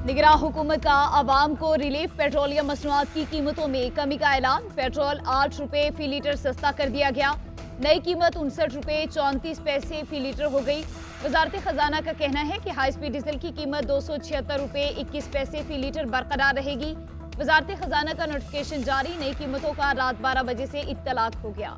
निगरान हुकूमत का अवाम को रिलीफ। पेट्रोलियम मसनूआत की कीमतों में कमी का ऐलान। पेट्रोल 8 रुपए फी लीटर सस्ता कर दिया गया। नई कीमत 59 रुपए 34 पैसे फी लीटर हो गई। वजारत खजाना का कहना है कि हाई स्पीड डीजल की कीमत 276 रुपए 21 पैसे फी लीटर बरकरार रहेगी। वजारत खजाना का नोटिफिकेशन जारी। नई कीमतों का रात 12 बजे से इत्तलाक हो गया।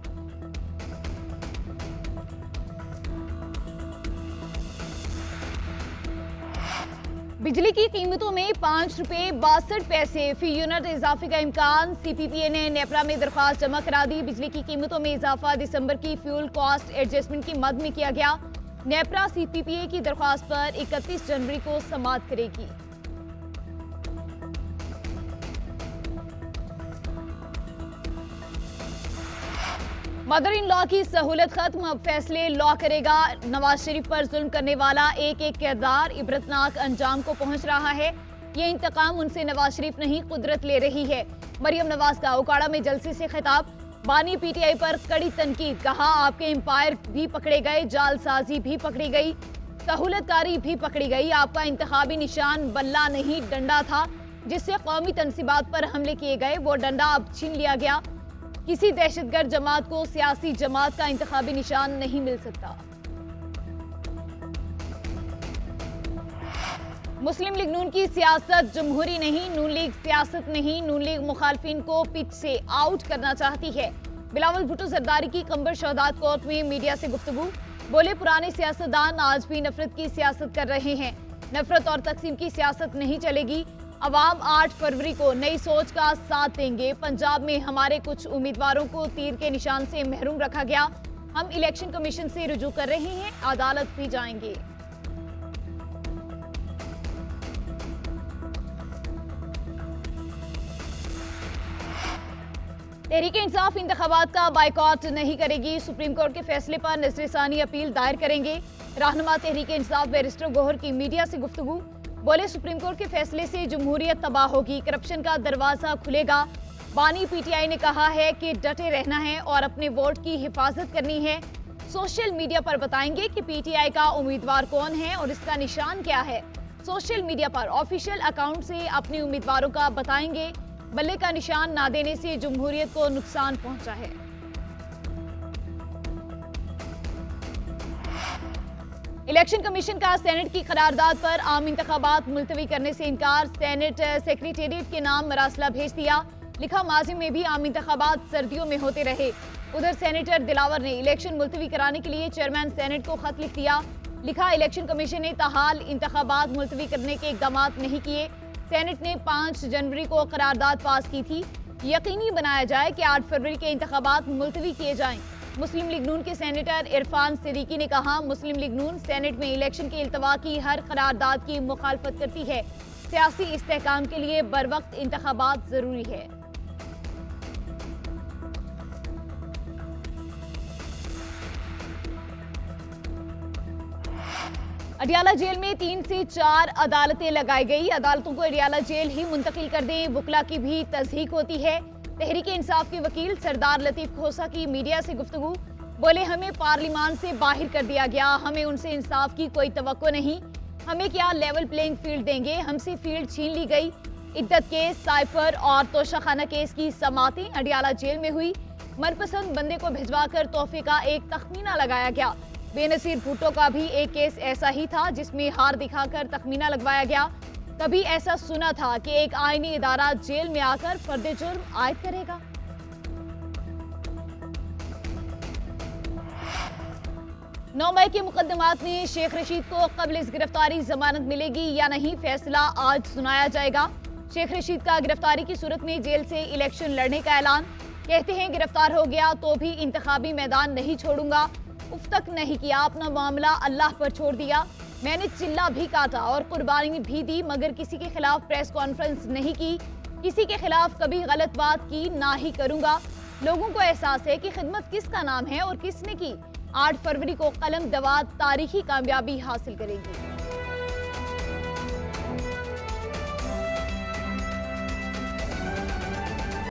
बिजली की कीमतों में 5 रुपए 62 पैसे फी यूनिट इजाफे का इम्कान। सीपीपीए ने नेपरा में दरख्वास्त जमा करा दी। बिजली की कीमतों में इजाफा दिसंबर की फ्यूल कॉस्ट एडजस्टमेंट की मद में किया गया। नेपरा सीपीपीए की दरख्वास्त पर 31 जनवरी को समाअत करेगी। मदर इन लॉ की सहूलत खत्म। अब फैसले लॉ करेगा। नवाज शरीफ पर जुल्म करने वाला एक एक किरदार इबरतनाक अंजाम को पहुंच रहा है। ये इंतकाम उनसे नवाज शरीफ नहीं कुदरत ले रही है। मरियम नवाज का ओकाड़ा में जलसे से खिताब। बानी पीटीआई पर कड़ी तनकीद। कहा आपके एम्पायर भी पकड़े गए, जालसाजी भी पकड़ी गई, सहूलतकारी भी पकड़ी गई। आपका इंतखाबी निशान बल्ला नहीं डंडा था जिससे कौमी तनसीबात पर हमले किए गए। वो डंडा अब छीन लिया गया। किसी दहशतगर्द जमात को सियासी जमात का इंतखाबी निशान नहीं मिल सकता। मुस्लिम लीग नून की सियासत जमहूरी नहीं, नून लीग सियासत नहीं। नून लीग मुखालफिन को पिच से आउट करना चाहती है। बिलावल भुट्टो जरदारी की कंबर शहादत कोर्ट में मीडिया से गुफ्तगू। बोले पुराने सियासतदान आज भी नफरत की सियासत कर रहे हैं। नफरत और तकसीम की सियासत नहीं चलेगी। अवाम 8 फरवरी को नई सोच का साथ देंगे। पंजाब में हमारे कुछ उम्मीदवारों को तीर के निशान से महरूम रखा गया। हम इलेक्शन कमीशन से रुजू कर रहे हैं, अदालत भी जाएंगे। तहरीक इंसाफ इंतखाबात का बाइकॉट नहीं करेगी। सुप्रीम कोर्ट के फैसले पर नजरसानी अपील दायर करेंगे। रहनुमा तहरीक इंसाफ बैरिस्टर गौहर की मीडिया से गुफ्तगू। बोले सुप्रीम कोर्ट के फैसले से जमहूरियत तबाह होगी, करप्शन का दरवाजा खुलेगा। बानी पीटीआई ने कहा है कि डटे रहना है और अपने वोट की हिफाजत करनी है। सोशल मीडिया पर बताएंगे कि पीटीआई का उम्मीदवार कौन है और इसका निशान क्या है। सोशल मीडिया पर ऑफिशियल अकाउंट से अपने उम्मीदवारों का बताएंगे। बल्ले का निशान ना देने से जमहूरियत को नुकसान पहुंचा है। इलेक्शन कमीशन का सेनेट की करारदाद पर आम इंतखाबात मुलतवी करने से इनकार। सेनेट सेक्रेटेरिएट के नाम मरासला भेज दिया। लिखा माजी में भी आम इंतखाबात सर्दियों में होते रहे। उधर सेनेटर दिलावर ने इलेक्शन मुलतवी कराने के लिए चेयरमैन सेनेट को खत लिख दिया। लिखा इलेक्शन कमीशन ने ताहाल इंतखाबात मुलतवी करने के इकदाम नहीं किए। सेनेट ने 5 जनवरी को करारदाद पास की थी। यकीनी बनाया जाए कि 8 फरवरी के इंतखाबात मुलतवी किए जाएं। मुस्लिम लीग नून के सेनेटर इरफान सिद्दीकी ने कहा मुस्लिम लीग नून सेनेट में इलेक्शन के इल्तवा की हर करारदाद की मुखालफत करती है। सियासी इस्तेहकाम के लिए बरवक्त इंतखाबात जरूरी है। अडियाला जेल में 3 से 4 अदालतें लगाई गई। अदालतों को अडियाला जेल ही मुंतकिल कर दें, वकला की भी तस्दीक होती है। तहरीक इंसाफ के वकील सरदार लतीफ खोसा की मीडिया से गुफ्तगू। बोले हमें पार्लिमान से बाहर कर दिया गया, हमें उनसे इंसाफ की कोई तवक्को नहीं। हमें क्या लेवल प्लेइंग फील्ड देंगे, हमसे फील्ड छीन ली गई। इद्दत केस, साइफर और तोशाखाना केस की समातें अडियाला जेल में हुई। मनपसंद बंदे को भिजवाकर तोहफे का एक तखमीना लगाया गया। बेनसीर भुट्टो का भी एक केस ऐसा ही था जिसमें हार दिखाकर तखमीना लगवाया गया। कभी ऐसा सुना था कि एक आईनी इदारा जेल में आकर फर्दे जुर्म आयद करेगा। नौ मई के मुकदमात में शेख रशीद को कब्ल इस गिरफ्तारी जमानत मिलेगी या नहीं, फैसला आज सुनाया जाएगा। शेख रशीद का गिरफ्तारी की सूरत में जेल से इलेक्शन लड़ने का ऐलान। कहते हैं गिरफ्तार हो गया तो भी इंतखाबी मैदान नहीं छोड़ूंगा। उफ तक नहीं किया, अपना मामला अल्लाह पर छोड़ दिया। मैंने चिल्ला भी काटा और कुर्बानी भी दी, मगर किसी के खिलाफ प्रेस कॉन्फ्रेंस नहीं की, किसी के खिलाफ कभी गलत बात की ना ही करूंगा। लोगों को एहसास है कि खिदमत किसका नाम है और किसने की। 8 फरवरी को कलम दवात तारीखी कामयाबी हासिल करेगी।